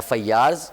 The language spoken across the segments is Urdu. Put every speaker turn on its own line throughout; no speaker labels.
FIRs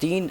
3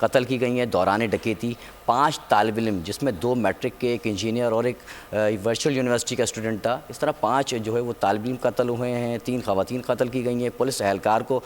قتل کی گئی ہیں دوران ڈکیتی. 5 طالب علم جس میں 2 میٹرک کے، ایک انجینئر اور ایک ورچوئل یونیورسٹی کا اسٹوڈنٹ تھا، اس طرح 5 جو ہے وہ طالب علم قتل ہوئے ہیں. 3 خواتین قتل کی گئی ہیں. پولیس اہلکار کو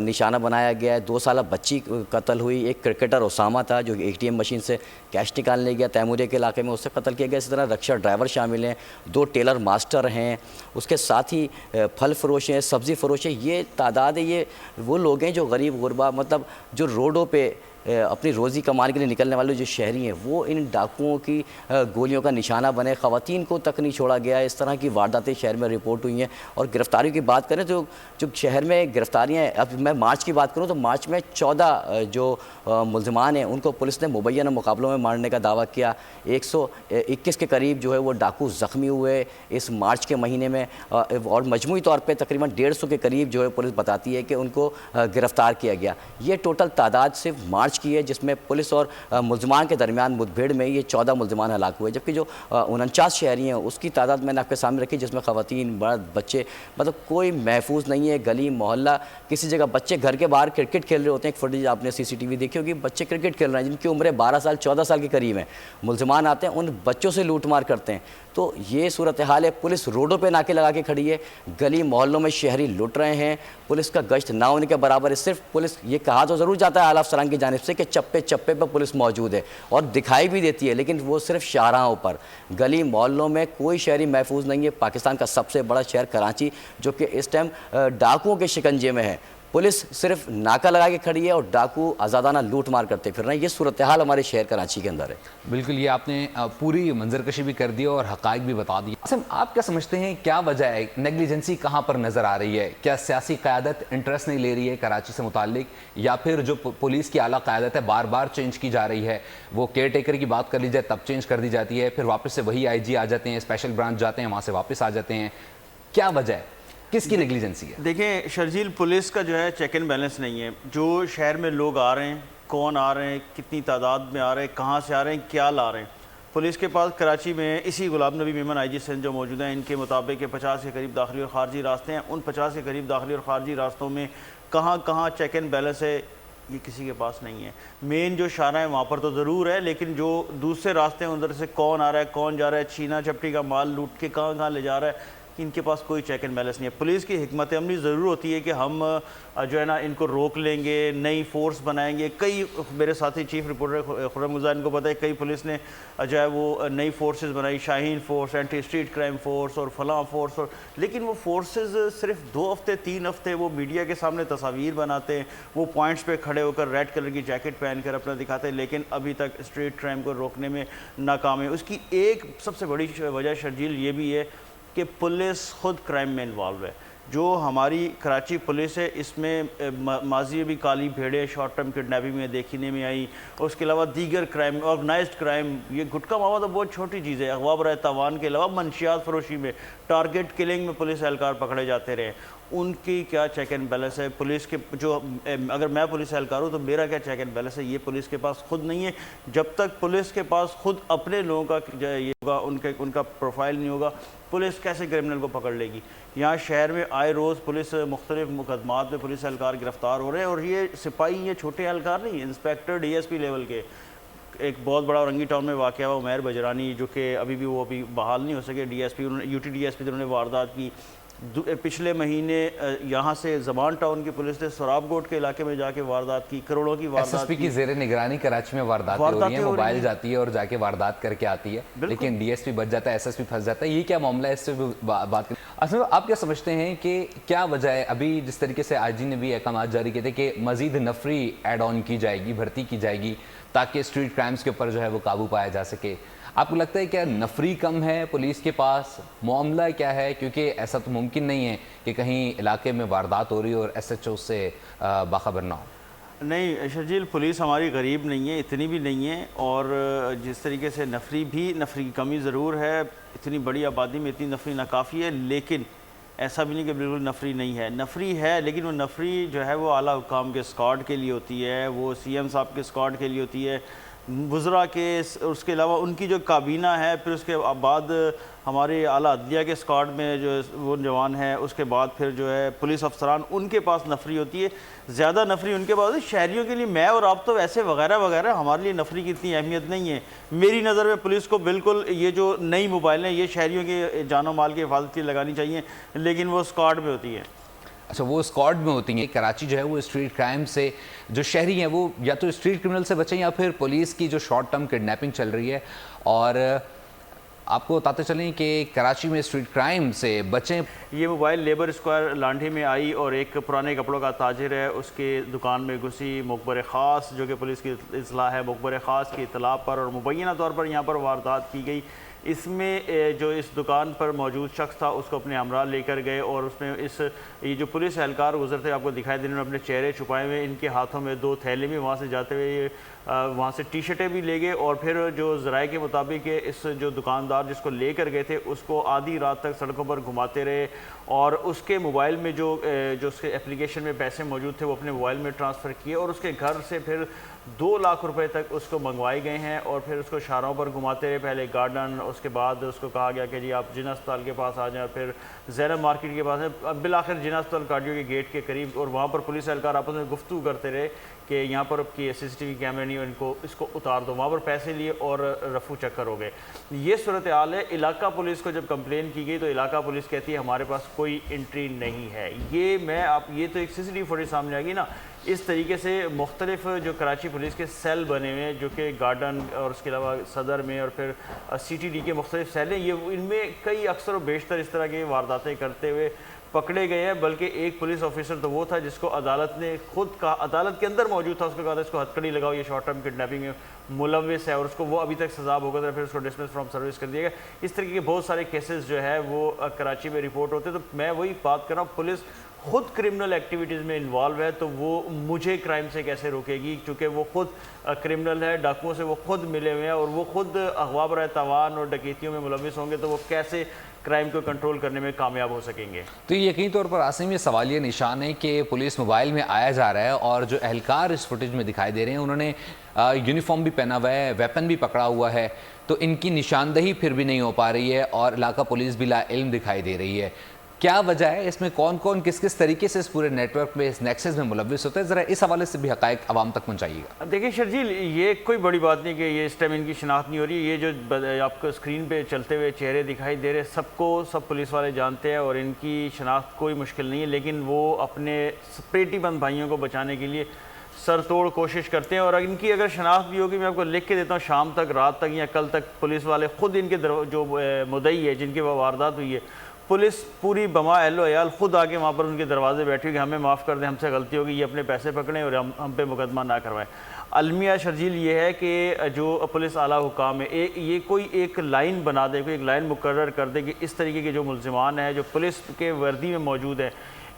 نشانہ بنایا گیا ہے. 2 سالہ بچی قتل ہوئی. ایک کرکٹر اسامہ تھا جو ATM مشین سے کیش نکالنے گیا تیموریہ کے علاقے میں، اس سے قتل کیا گیا. اسی طرح رکشا ڈرائیور شامل ہیں. 2 ٹیلر ماسٹر ہیں. اس کے ساتھ ہی پھل فروش ہیں، سبزی فروش ہیں. یہ تعداد ہے، یہ وہ لوگ ہیں جو غریب غربا، مطلب جو روڈوں پہ اپنی روزی کمانے کے لیے نکلنے والے جو شہری ہیں، وہ ان ڈاکوؤں کی گولیوں کا نشانہ بنے. خواتین کو تک نہیں چھوڑا گیا. اس طرح کی وارداتیں شہر میں رپورٹ ہوئی ہیں. اور گرفتاریوں کی بات کریں تو جو شہر میں گرفتاریاں ہیں، اب میں مارچ کی بات کروں تو مارچ میں 14 جو ملزمان ہیں ان کو پولیس نے مبینہ مقابلوں میں مارنے کا دعویٰ کیا. 121 کے قریب جو ہے وہ ڈاکو زخمی ہوئے اس مارچ کے مہینے میں، اور مجموعی طور پہ تقریباً 150 کے قریب جو ہے پولیس بتاتی ہے کہ ان کو گرفتار کیا گیا. یہ ٹوٹل تعداد صرف مارچ کی ہے جس میں پولیس اور ملزمان کے درمیان مدبھیڑ میں یہ 14 ملزمان ہلاک ہوئے. جبکہ جو 49 شہری ہیں اس کی تعداد میں نے آپ کے سامنے رکھی، جس میں خواتین، مرد، بچے، مطلب کوئی محفوظ نہیں ہے. گلی محلہ کسی جگہ بچے گھر کے باہر کرکٹ کھیل رہے ہوتے ہیں. ایک فوٹیج آپ نے CCTV دیکھی ہوگی، بچے کرکٹ کھیل رہے ہیں جن کی عمریں 12 سال 14 سال کے قریب ہیں. ملزمان آتے ہیں ان بچوں سے لوٹ مار کرتے ہیں. تو یہ صورتحال ہے. پولیس روڈوں پہ ناکے لگا کے کھڑی ہے. گلی محلوں میں شہری لٹ رہے ہیں. پولیس کا گشت نہ ہونے کے برابر ہے. صرف پولیس، یہ کہا تو ضرور جاتا ہے اعلیٰ افسران کی جانب سے کہ چپے چپے پہ پولیس موجود ہے اور دکھائی بھی دیتی ہے، لیکن وہ صرف شاہراہوں پر. گلی محلوں میں کوئی شہری محفوظ نہیں ہے. پاکستان کا سب سے بڑا شہر کراچی جو کہ اس ٹائم ڈاکوؤں کے شکنجے میں ہے، پولیس صرف ناکہ لگا کے کھڑی ہے اور ڈاکو آزادانہ لوٹ مار کرتے پھر رہے ہیں. یہ صورتحال ہمارے شہر کراچی کے اندر ہے.
بالکل، یہ آپ نے پوری منظر کشی بھی کر دی اور حقائق بھی بتا دی. آپ کیا سمجھتے ہیں کیا وجہ ہے؟ نیگلیجنسی کہاں پر نظر آ رہی ہے؟ کیا سیاسی قیادت انٹرسٹ نہیں لے رہی ہے کراچی سے متعلق، یا پھر جو پولیس کی اعلیٰ قیادت ہے بار بار چینج کی جا رہی ہے؟ وہ کیئر ٹیکر کی بات کر لی جائے تب چینج کر دی جاتی ہے، پھر واپس سے وہی IG آ جاتے ہیں، اسپیشل برانچ جاتے ہیں وہاں سے واپس آ جاتے ہیں. کیا وجہ ہے؟ کس کی نیگلیجنسی ہے؟
دیکھیں شرجیل، پولیس کا جو ہے چیک اینڈ بیلنس نہیں ہے. جو شہر میں لوگ آ رہے ہیں، کون آ رہے ہیں، کتنی تعداد میں آ رہے ہیں، کہاں سے آ رہے ہیں، کیا لا رہے ہیں. پولیس کے پاس کراچی میں اسی غلام نبی میمن IG سندھ جو موجود ہیں، ان کے مطابق 50 کے قریب داخلی اور خارجی راستے ہیں. ان 50 کے قریب داخلی اور خارجی راستوں میں کہاں کہاں چیک اینڈ بیلنس ہے یہ کسی کے پاس نہیں ہے. مین جو شاہراہ ہیں وہاں پر تو ضرور ہے، لیکن جو دوسرے راستے ہیں ادھر سے کون آ رہا ہے، کون جا رہا ہے، چھینا چپٹی کا مال لوٹ کے کہاں کہاں لے جا رہا ہے، ان کے پاس کوئی چیک اینڈ بیلنس نہیں ہے. پولیس کی حکمت عملی ضرور ہوتی ہے کہ ہم جو ہے نا ان کو روک لیں گے، نئی فورس بنائیں گے. کئی میرے ساتھی چیف رپورٹر خرم غزال ان کو پتہ ہے کئی پولیس نے جو ہے وہ نئی فورسز بنائی، Shaheen force, anti street crime force اور فلاں فورس، لیکن وہ فورسز صرف 2 ہفتے 3 ہفتے وہ میڈیا کے سامنے تصاویر بناتے ہیں، وہ پوائنٹس پہ کھڑے ہو کر ریڈ کلر کی جیکٹ پہن کر اپنا دکھاتے ہیں، لیکن ابھی تک اسٹریٹ کرائم کو روکنے میں ناکام ہے. اس کی ایک سب سے بڑی وجہ شرجیل یہ بھی ہے کہ پولیس خود کرائم میں انوالو ہے. جو ہماری کراچی پولیس ہے اس میں ماضی میں بھی کالی بھیڑیں شارٹ ٹرم کڈنیپنگ میں دیکھنے میں آئی، اور اس کے علاوہ دیگر کرائم، آرگنائزڈ کرائم. یہ گٹکا ماوا تو بہت چھوٹی چیز ہے. اغوا برائے تاوان کے علاوہ منشیات فروشی میں، ٹارگٹ کلنگ میں پولیس اہلکار پکڑے جاتے رہے. ان کی کیا چیک اینڈ بیلنس ہے؟ پولیس کے جو اگر میں پولیس اہلکار ہوں تو میرا کیا چیک اینڈ بیلنس ہے؟ یہ پولیس کے پاس خود نہیں ہے. جب تک پولیس کے پاس خود اپنے لوگوں کا یہ ہوگا، ان کا پروفائل نہیں ہوگا، پولیس کیسے کرمنل کو پکڑ لے گی؟ یہاں شہر میں آئے روز پولیس مختلف مقدمات میں پولیس اہلکار گرفتار ہو رہے ہیں، اور یہ سپاہی، یہ چھوٹے اہلکار نہیں، انسپیکٹر DSP لیول کے. ایک بہت بڑا اورنگی ٹاؤن میں واقعہ ہوا، عمیر بجرانی جو کہ ابھی بحال نہیں ہو سکے DSP، UT DSP جنہوں نے واردات کی. پچھلے مہینے یہاں سے زمان ٹاؤن کی پولیس نے سراب گوٹ کے علاقے میں جا کے واردات کی، کروڑوں کی واردات کی.
SSP کی زیر نگرانی کراچی میں وارداتیں ہو رہی ہیں، موبائل جاتی ہے اور جا کے واردات کر کے آتی ہے، لیکن DSP بچ جاتا ہے، SSP پھنس جاتا ہے. یہ کیا معاملہ ہے؟ اس سے بات کریں. اصل آپ کیا سمجھتے ہیں کہ کیا وجہ ہے؟ ابھی جس طریقے سے IG نے بھی احکامات جاری کیے تھے کہ مزید نفری ایڈ آن کی جائے گی، بھرتی کی جائے گی تاکہ اسٹریٹ کرائمز کے اوپر جو ہے وہ قابو پایا جا سکے. آپ کو لگتا ہے کیا نفری کم ہے پولیس کے پاس؟ معاملہ کیا ہے؟ کیونکہ ایسا تو ممکن نہیں ہے کہ کہیں علاقے میں واردات ہو رہی اور SHO سے باخبر نہ ہو.
نہیں شرجیل، پولیس ہماری غریب نہیں ہے، اتنی بھی نہیں ہے، اور جس طریقے سے نفری کی کمی ضرور ہے. اتنی بڑی آبادی میں اتنی نفری ناکافی ہے، لیکن ایسا بھی نہیں کہ بالکل نفری نہیں ہے. نفری ہے، لیکن وہ نفری جو ہے وہ اعلیٰ حکام کے اسکواڈ کے لیے ہوتی ہے، وہ CM صاحب کے اسکواڈ کے لیے ہوتی ہے. وزراء کے، اس کے علاوہ ان کی جو کابینہ ہے، پھر اس کے بعد ہمارے اعلیٰ عدلیہ کے اسکواڈ میں جو وہ جوان ہیں، اس کے بعد پھر جو ہے پولیس افسران، ان کے پاس نفری ہوتی ہے، زیادہ نفری ان کے پاس ہے۔ شہریوں کے لیے میں اور آپ تو ویسے وغیرہ وغیرہ، ہمارے لیے نفری کی اتنی اہمیت نہیں ہے۔ میری نظر میں پولیس کو بالکل یہ جو نئی موبائل ہیں یہ شہریوں کے جان و مال کی حفاظت کے لیے لگانی چاہیے، لیکن وہ اسکواڈ میں ہوتی ہے۔
اچھا، وہ اسکواڈ میں ہوتی ہیں۔ کراچی جو ہے وہ اسٹریٹ کرائم سے جو شہری ہیں وہ یا تو اسٹریٹ کرمنل سے بچیں یا پھر پولیس کی جو شارٹ ٹرم کڈنیپنگ چل رہی ہے، اور آپ کو بتاتے چلیں کہ کراچی میں اسٹریٹ کرائم سے بچیں۔
یہ موبائل لیبر اسکوائر لانڈھی میں آئی اور ایک پرانے کپڑوں کا تاجر ہے، اس کے دکان میں گھسی، مخبر خاص جو کہ پولیس کی اطلاع ہے، مخبر خاص کی اطلاع پر اور مبینہ طور پر یہاں پر واردات کی گئی۔ اس میں جو اس دکان پر موجود شخص تھا اس کو اپنے ہمراہ لے کر گئے، اور اس میں یہ جو پولیس اہلکار گزرتے آپ کو دکھائی دے رہے ہیں، اپنے چہرے چھپائے ہوئے، ان کے ہاتھوں میں 2 تھیلے بھی وہاں سے جاتے ہوئے وہاں سے ٹی شرٹیں بھی لے گئے، اور پھر جو ذرائع کے مطابق اس جو دکاندار جس کو لے کر گئے تھے اس کو آدھی رات تک سڑکوں پر گھماتے رہے، اور اس کے موبائل میں جو اس کے اپلیکیشن میں پیسے موجود تھے وہ اپنے موبائل میں ٹرانسفر کیے، اور اس کے گھر سے پھر 2 لاکھ روپے تک اس کو منگوائے گئے ہیں، اور پھر اس کو شاہراہوں پر گھماتے رہے، پہلے گارڈن، اس کے بعد اس کو کہا گیا کہ جی آپ جناح اسپتال کے پاس آ جائیں، اور پھر زینب مارکیٹ کے پاس ہے، بالآخر جناح اسپتال کارڈیو کے گیٹ کے قریب، اور وہاں پر پولیس اہلکار آپس میں گفتگو کرتے رہے کہ یہاں پر کی CCTV کیمرے نہیں، اس کو اتار دو، وہاں پر پیسے لیے اور رفو چکر ہو گئے۔ یہ صورتحال ہے۔ علاقہ پولیس کو جب کمپلین کی گئی تو علاقہ پولیس کہتی ہے ہمارے پاس کوئی انٹری نہیں ہے۔ یہ تو ایک CCTV فوٹیج سامنے آ گئی نا، اس طریقے سے مختلف جو کراچی پولیس کے سیل بنے ہوئے ہیں، جو کہ گارڈن اور اس کے علاوہ صدر میں اور پھر CTD کے مختلف سیل ہیں، یہ ان میں کئی اکثر و بیشتر اس طرح کی وارداتیں کرتے ہوئے پکڑے گئے ہیں، بلکہ ایک پولیس آفیسر تو وہ تھا جس کو عدالت نے خود کہا، عدالت کے اندر موجود تھا، اس کو کہا تھا اس کو ہتھ کڑی لگاؤ، یہ شارٹ ٹرم کڈنیپنگ میں ملوث ہے، اور اس کو وہ ابھی تک سزا بھگت رہا ہے، پھر اس کو ڈسمس فرام سروس کر دیا گیا۔ اس طریقے کے بہت سارے کیسز جو ہے وہ کراچی میں رپورٹ ہوتے ہیں۔ تو میں وہی بات کر رہا ہوں، پولیس خود کرمنل ایکٹیویٹیز میں انوالو ہے تو وہ مجھے کرائم سے کیسے روکے گی، چونکہ وہ خود کرمنل ہے، ڈاکوؤں سے وہ خود ملے ہوئے ہیں، اور وہ خود اغوا برائے تاوان اور ڈکیتیوں میں ملوث ہوں گے، تو وہ کیسے کرائم کو کنٹرول کرنے میں کامیاب ہو سکیں گے؟
تو یہ یقینی طور پر عاصم یہ سوالیہ نشان ہے کہ پولیس موبائل میں آیا جا رہا ہے، اور جو اہلکار اس فوٹیج میں دکھائی دے رہے ہیں انہوں نے یونیفارم بھی پہنا ہوا ہے، ویپن بھی پکڑا ہوا ہے، تو ان کی نشاندہی پھر بھی نہیں ہو پا رہی ہے، اور علاقہ پولیس بھی لا علم دکھائی دے رہی ہے۔ کیا وجہ ہے اس میں؟ کون کون کس طریقے سے اس پورے نیٹ ورک میں، اس نیکسس میں ملوث ہوتا ہے؟ ذرا اس حوالے سے بھی حقائق عوام تک پہنچائیے گا۔
دیکھیں شرجیل، یہ کوئی بڑی بات نہیں کہ یہ اس ٹائم ان کی شناخت نہیں ہو رہی۔ یہ جو آپ کو اسکرین پہ چلتے ہوئے چہرے دکھائی دے رہے سب پولیس والے جانتے ہیں، اور ان کی شناخت کوئی مشکل نہیں ہے، لیکن وہ اپنے سپریٹی بند بھائیوں کو بچانے کے لیے سر توڑ کوشش کرتے ہیں، اور ان کی اگر شناخت بھی ہوگی میں آپ کو لکھ کے دیتا ہوں، شام تک، رات تک یا کل تک پولیس والے خود ان کے جو مدعی ہے جن کی واردات ہوئی ہے، پولیس پوری بما اہل و عیال خود آ کے وہاں پر ان کے دروازے بیٹھی کہ ہمیں معاف کر دیں، ہم سے غلطی ہوگی، یہ اپنے پیسے پکڑیں اور ہم پہ مقدمہ نہ کروائیں۔ المیہ شرجیل یہ ہے کہ جو پولیس اعلیٰ حکام ہے یہ کوئی ایک لائن بنا دے، کوئی ایک لائن مقرر کر دے کہ اس طریقے کے جو ملزمان ہیں جو پولیس کے وردی میں موجود ہیں،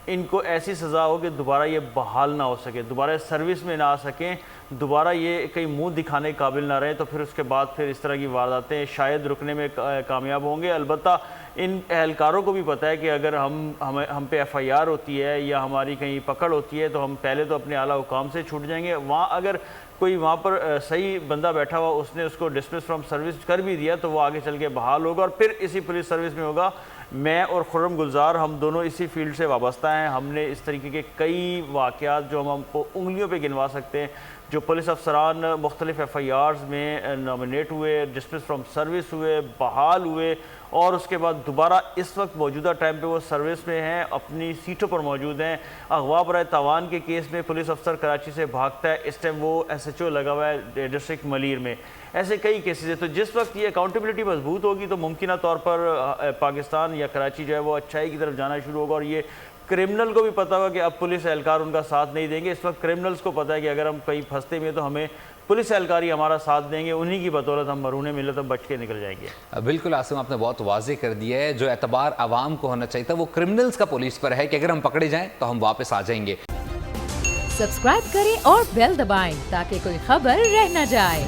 ان کو ایسی سزا ہو کہ دوبارہ یہ بحال نہ ہو سکے، دوبارہ سروس میں نہ آ سکیں، دوبارہ یہ کہیں منہ دکھانے قابل نہ رہیں، تو پھر اس کے بعد پھر اس طرح کی وارداتیں شاید رکنے میں کامیاب ہوں گے۔ البتہ ان اہلکاروں کو بھی پتہ ہے کہ اگر ہم پہ FIR ہوتی ہے یا ہماری کہیں پکڑ ہوتی ہے تو ہم پہلے تو اپنے اعلیٰ حکام سے چھوٹ جائیں گے، وہاں اگر کوئی وہاں پر صحیح بندہ بیٹھا ہوا اس نے اس کو ڈسمس فرام سروس کر بھی دیا تو وہ آگے چل کے بحال ہوگا اور پھر اسی پولیس سروس میں ہوگا۔ میں اور خرم گلزار ہم دونوں اسی فیلڈ سے وابستہ ہیں، ہم نے اس طریقے کے کئی واقعات جو ہم کو انگلیوں پہ گنوا سکتے ہیں، جو پولیس افسران مختلف FIRs میں نامنیٹ ہوئے، ڈسمس فرام سروس ہوئے، بحال ہوئے اور اس کے بعد دوبارہ اس وقت موجودہ ٹائم پہ وہ سروس میں ہیں، اپنی سیٹوں پر موجود ہیں۔ اغوا برائے تاوان کے کیس میں پولیس افسر کراچی سے بھاگتا ہے، اس ٹائم وہ SHO لگا ہوا ہے ڈسٹرکٹ ملیر میں۔ ایسے کئی کیسز ہیں، تو جس وقت یہ اکاؤنٹیبلٹی مضبوط ہوگی تو ممکنہ طور پر پاکستان یا کراچی جو ہے وہ اچھائی کی طرف جانا شروع ہوگا، اور یہ کرمنل کو بھی پتہ ہوگا کہ اب پولیس اہلکار ان کا ساتھ نہیں دیں گے۔ اس وقت کرمنلز کو پتہ ہے کہ اگر ہم کہیں پھنستے ہوئے تو ہمیں پولیس اہلکار ہی ہمارا ساتھ دیں گے، انہی کی بدولت ہم مرہون ملت ہم بچ کے نکل جائیں گے۔
بالکل عاصم، آپ نے بہت واضح کر دیا ہے، جو اعتبار عوام کو ہونا چاہیے تھا وہ کرمنلز کا پولیس پر ہے کہ اگر ہم پکڑے جائیں تو ہم واپس آ جائیں گے۔
سبسکرائب کریں اور بیل دبائیں تاکہ کوئی خبر رہ نہ جائے۔